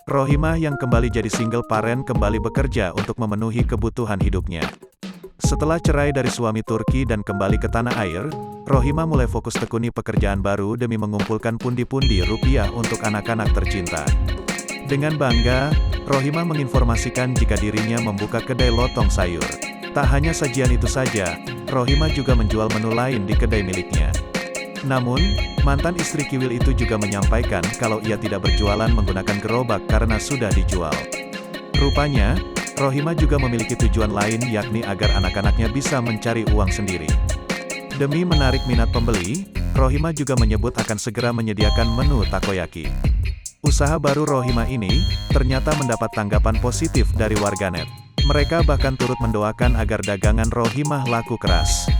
Rohimah yang kembali jadi single parent kembali bekerja untuk memenuhi kebutuhan hidupnya. Setelah cerai dari suami Turki dan kembali ke tanah air, Rohimah mulai fokus tekuni pekerjaan baru demi mengumpulkan pundi-pundi rupiah untuk anak-anak tercinta. Dengan bangga, Rohimah menginformasikan jika dirinya membuka kedai lotong sayur. Tak hanya sajian itu saja, Rohimah juga menjual menu lain di kedai miliknya. Namun, mantan istri Kiwil itu juga menyampaikan kalau ia tidak berjualan menggunakan gerobak karena sudah dijual. Rupanya, Rohimah juga memiliki tujuan lain yakni agar anak-anaknya bisa mencari uang sendiri. Demi menarik minat pembeli, Rohimah juga menyebut akan segera menyediakan menu takoyaki. Usaha baru Rohimah ini, ternyata mendapat tanggapan positif dari warganet. Mereka bahkan turut mendoakan agar dagangan Rohimah laku keras.